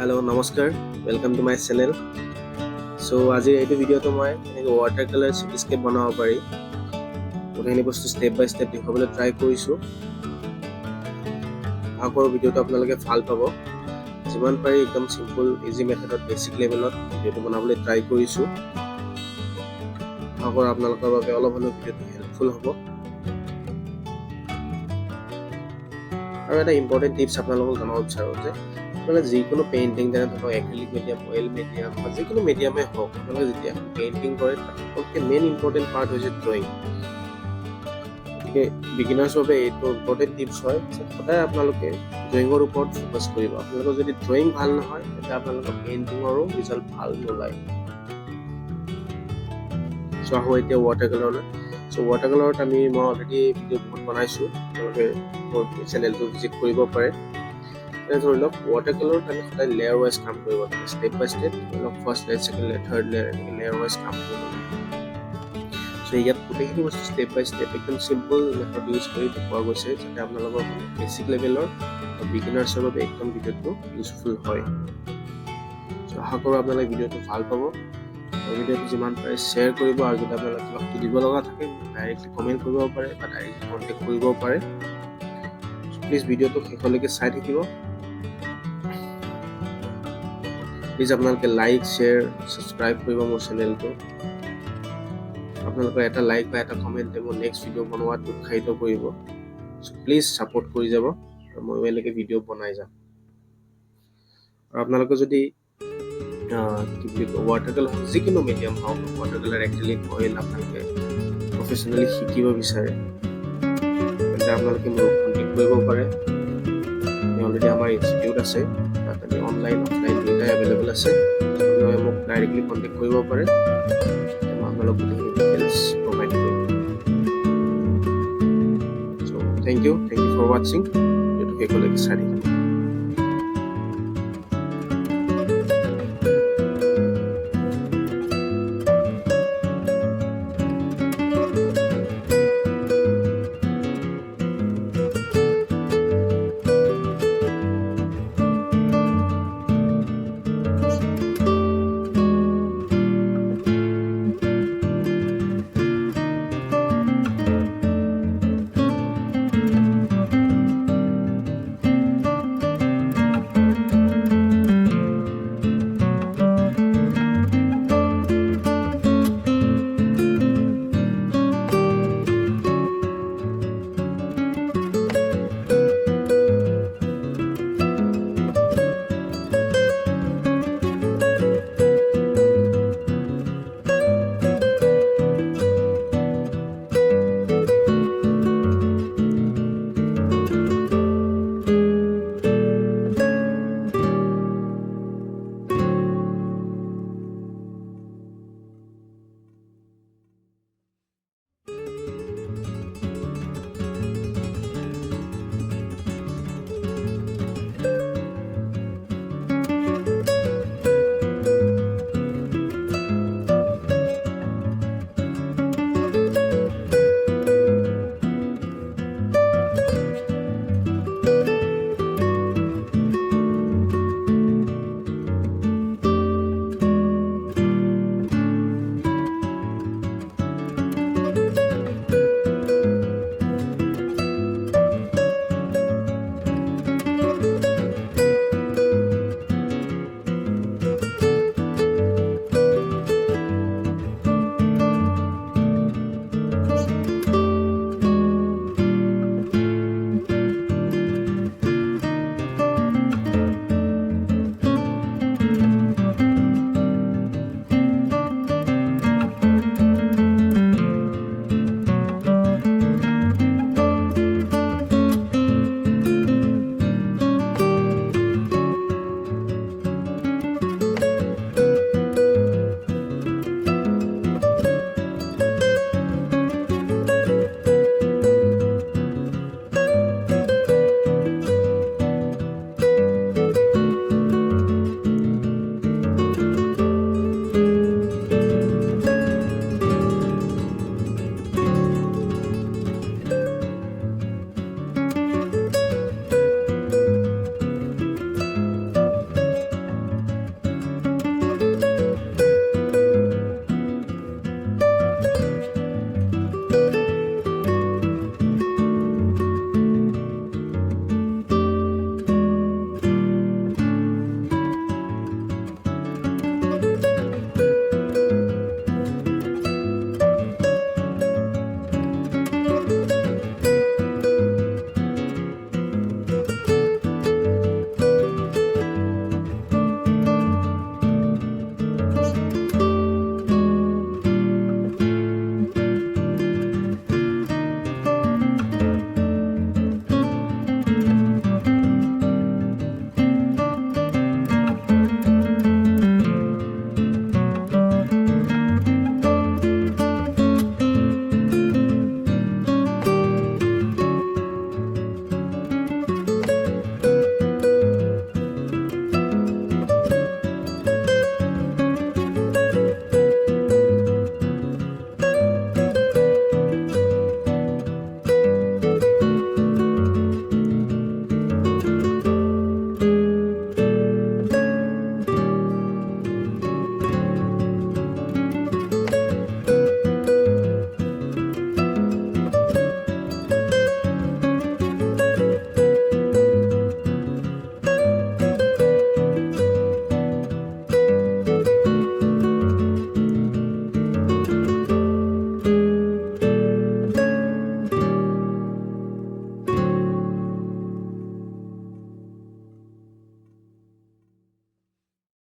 Hello, Namaskar. Welcome to my channel. So, আজি এইটো ভিডিঅ'টো মই watercolor cityscape বনাব পাৰি গোটেইখিনি বস্তু ষ্টেপ বাই ষ্টেপ দেখাবলৈ ট্ৰাই কৰিছোঁ। আশা কৰোঁ ভিডিঅ'টো আপোনালোকে ভাল পাব। যিমান পাৰি একদম সিম্পল ইজি মেথডত বেসিক লেভেলত ভিডিঅ'টো বনাবলৈ ট্ৰাই কৰিছোঁ। আশা কৰোঁ আপোনালোকৰ বাবে অলপ হ'লেও ভিডিঅ'টো হেল্পফুল হ'ব। আৰু এটা ইম্পৰ্টেণ্ট টিপছ আপোনালোকক জনাব বিচাৰোঁ যে আপোনালোকে যিকোনো পেইণ্টিং যেনে ধৰক এক্ৰিলিক মিডিয়াম, অইল মিডিয়াম বা যিকোনো মিডিয়ামে হওক, আপোনালোকে যেতিয়া পেইণ্টিং কৰে তাতকৈ মেইন ইম্পৰ্টেণ্ট পাৰ্ট হৈছে ড্ৰয়িং। গতিকে বিগিনাৰ্ছৰ বাবে এইটো ইম্পৰ্টেণ্ট টিপছ হয় যে সদায় আপোনালোকে ড্ৰয়িঙৰ ওপৰত ফ'কাছ কৰিব। আপোনালোকৰ যদি ড্ৰয়িং ভাল নহয় তেতিয়া আপোনালোকৰ পেইণ্টিঙৰো ৰিজাল্ট ভাল নোলায়। চ' আহোঁ এতিয়া ৱাটাৰকালাৰলৈ। চ' ৱাটাৰকালাৰত মই অলৰেডি ভিডিঅ' বহুত বনাইছোঁ, আপোনালোকে মোৰ চেনেলটো ভিজিট কৰিব পাৰে। ধৰি লওক ৱাটাৰকালাৰত আমি সদায় লেয়াৰ ৱাইজ কাম কৰিব লাগে, ষ্টেপ বাই ষ্টেপ। ধৰি লওক first layer, second layer, third layer, এনেকৈ লেয়াৰ ৱাইজ কাম কৰিব লাগে। চ' ইয়াত গোটেইখিনি বস্তু ষ্টেপ বাই ষ্টেপ একদম চিম্পল মেথড ইউজ কৰি দেখুওৱা গৈছে, যাতে আপোনালোকৰ বেছিক লেভেলৰ বিগিনাৰ্ছৰ বাবে একদম ভিডিঅ'টো ইউজফুল হয়। চ' আশা কৰোঁ আপোনালোকে ভিডিঅ'টো ভাল পাব। ভিডিঅ'টো যিমান পাৰে শ্বেয়াৰ কৰিব, আৰু যদি আপোনালোকে কিবা সুধিব লগা থাকে ডাইৰেক্টলি কমেণ্ট কৰিব পাৰে বা ডাইৰেক্টলি কণ্টেক্ট কৰিব পাৰে। প্লিজ ভিডিঅ'টো শেষলৈকে চাই থাকিব। প্লিজ আপোনালোকে লাইক, শ্বেয়াৰ, ছাবস্ক্ৰাইব কৰিব মোৰ চেনেলটো। আপোনালোকৰ এটা লাইক বা এটা কমেণ্টে মোৰ নেক্সট ভিডিঅ' বনোৱাত উৎসাহিত কৰিব। চ' প্লিজ ছাপোৰ্ট কৰি যাব, আৰু ময়ো এনেকৈ ভিডিঅ' বনাই যাম। আৰু আপোনালোকে যদি কি বুলি কয় ৱাটাৰকালাৰ যিকোনো মিডিয়াম হওক, ৱাটাৰকালাৰ, এক্ৰিলিক, অইল আপোনালোকে প্ৰফেচনেলি শিকিব বিচাৰে তেন্তে আপোনালোকে মোক কণ্টেক্ট কৰিব পাৰে। অলৰেডি আমাৰ ইনষ্টিটিউট আছে, তাত আমি অনলাইন অফলাইন দুয়োটাই এভেইলেবল আছে। আপোনালোকে মোক ডাইৰেক্টলি কণ্টেক্ট কৰিব পাৰে, মই আপোনালোকক গোটেইখিনি ডিটেইলছ প্ৰভাইড কৰিম। চ' থেংক ইউ ফৰ ৱাচিং। এইটো শেষলৈকে চাই